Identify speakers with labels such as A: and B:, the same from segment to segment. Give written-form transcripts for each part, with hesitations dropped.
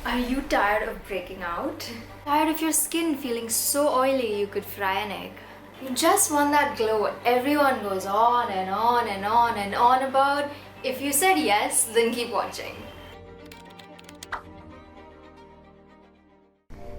A: Are you tired of breaking out? Tired of your skin feeling so oily you could fry an egg? You just want that glow everyone goes on and on and on and on about? If you said yes, then keep watching.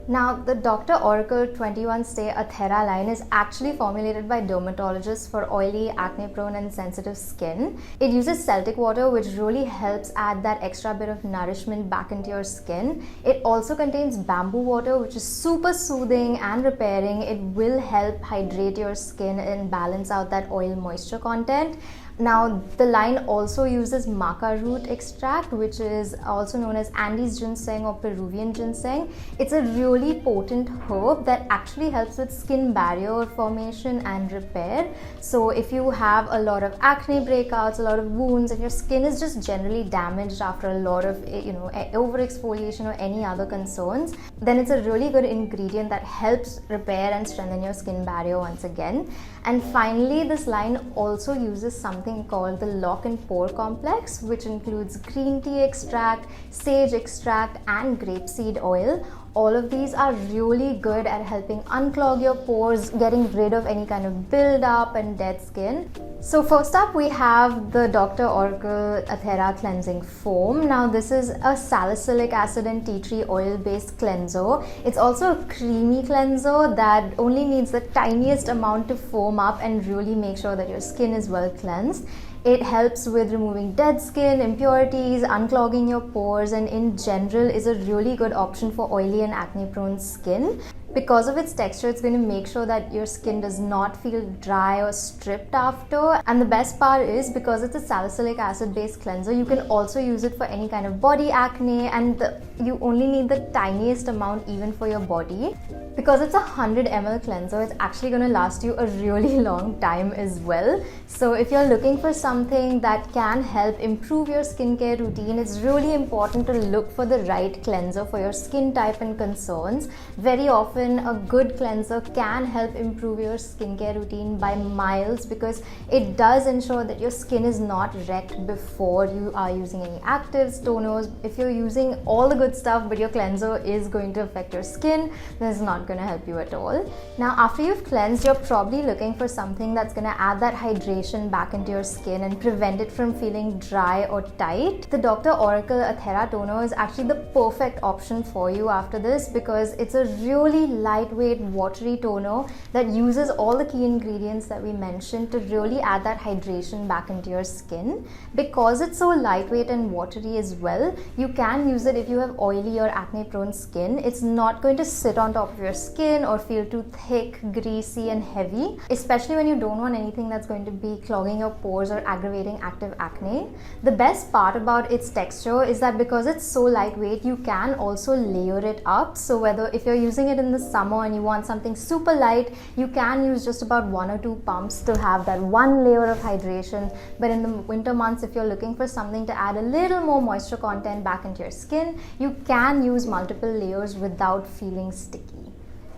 A: Now, the Dr.Oracle 21-Stay A-Thera line is actually formulated by dermatologists for oily, acne-prone and sensitive skin. It uses Celtic water, which really helps add that extra bit of nourishment back into your skin. It also contains bamboo water, which is super soothing and repairing. It will help hydrate your skin and balance out that oil moisture content. Now, the line also uses maca root extract, which is also known as Andes ginseng or Peruvian ginseng. It's a really potent herb that actually helps with skin barrier formation and repair. So if you have a lot of acne breakouts, a lot of wounds, and your skin is just generally damaged after a lot of overexfoliation or any other concerns, then it's a really good ingredient that helps repair and strengthen your skin barrier once again. And finally, this line also uses something called the lock and pore complex, which includes green tea extract, sage extract and grapeseed oil. All of these are really good at helping unclog your pores, getting rid of any kind of build-up and dead skin. So first up, we have the Dr.Oracle A-Thera Cleansing Foam. Now this is a salicylic acid and tea tree oil based cleanser. It's also a creamy cleanser that only needs the tiniest amount to foam up and really make sure that your skin is well cleansed. It helps with removing dead skin, impurities, unclogging your pores, and in general is a really good option for oily and acne prone skin. Because of its texture, it's going to make sure that your skin does not feel dry or stripped after. And the best part is, because it's a salicylic acid based cleanser, you can also use it for any kind of body acne, and you only need the tiniest amount even for your body. Because it's a 100 ml cleanser, it's actually going to last you a really long time as well. So if you're looking for something that can help improve your skincare routine, it's really important to look for the right cleanser for your skin type and concerns. Very often a good cleanser can help improve your skincare routine by miles, because it does ensure that your skin is not wrecked before you are using any actives, toners. If you're using all the good stuff but your cleanser is going to affect your skin, then it's not going to help you at all. Now, after you've cleansed, you're probably looking for something that's going to add that hydration back into your skin and prevent it from feeling dry or tight. The Dr.Oracle A-Thera toner is actually the perfect option for you after this, because it's a really lightweight, watery toner that uses all the key ingredients that we mentioned to really add that hydration back into your skin. Because it's so lightweight and watery as well, you can use it if you have oily or acne prone skin. It's not going to sit on top of your skin or feel too thick, greasy and heavy, especially when you don't want anything that's going to be clogging your pores or aggravating active acne. The best part about its texture is that because it's so lightweight, you can also layer it up. So whether if you're using it in the summer and you want something super light, you can use just about 1 or 2 pumps to have that one layer of hydration. But in the winter months, if you're looking for something to add a little more moisture content back into your skin, you can use multiple layers without feeling sticky.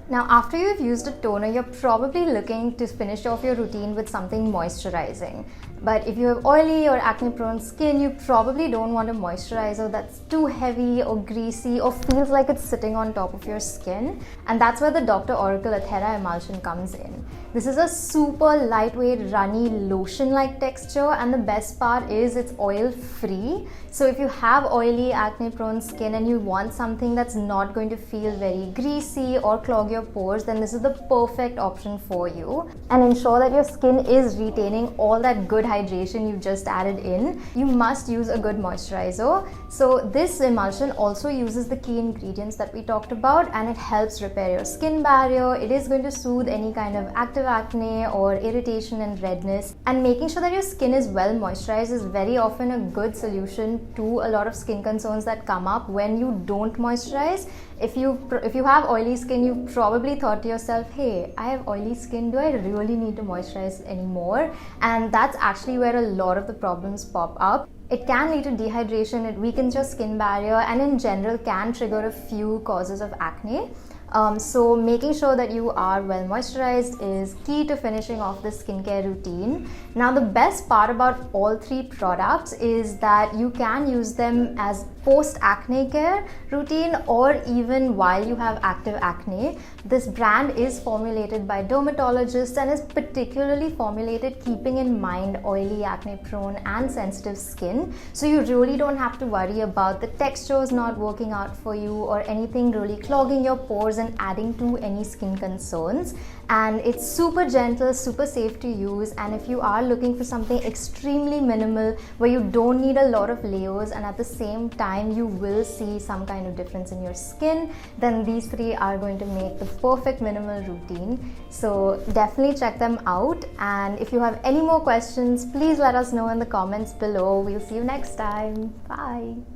A: Now, after you've used a toner, you're probably looking to finish off your routine with something moisturizing. But if you have oily or acne prone skin, you probably don't want a moisturizer that's too heavy or greasy or feels like it's sitting on top of your skin. And that's where the Dr.Oracle A-Thera emulsion comes in. This is a super lightweight, runny, lotion-like texture, and the best part is it's oil-free. So if you have oily, acne-prone skin and you want something that's not going to feel very greasy or clog your pores, then this is the perfect option for you. And ensure that your skin is retaining all that good hydration you just added in. You must use a good moisturizer. So this emulsion also uses the key ingredients that we talked about, and it helps repair your skin barrier. It is going to soothe any kind of active acne or irritation and redness. And making sure that your skin is well moisturized is very often a good solution to a lot of skin concerns that come up when you don't moisturize. If you have oily skin, you probably thought to yourself, hey, I have oily skin, do I really need to moisturize anymore? And that's actually where a lot of the problems pop up. It can lead to dehydration, it weakens your skin barrier, and in general can trigger a few causes of acne. So making sure that you are well moisturized is key to finishing off the skincare routine. Now the best part about all three products is that you can use them as post acne care routine or even while you have active acne. This brand is formulated by dermatologists and is particularly formulated keeping in mind oily, acne prone and sensitive skin. So you really don't have to worry about the textures not working out for you or anything really clogging your pores and adding to any skin concerns. And it's super gentle, super safe to use, and if you are looking for something extremely minimal where you don't need a lot of layers and at the same time you will see some kind of difference in your skin, then these three are going to make the perfect minimal routine. So definitely check them out, and if you have any more questions, please let us know in the comments below. We'll see you next time. Bye.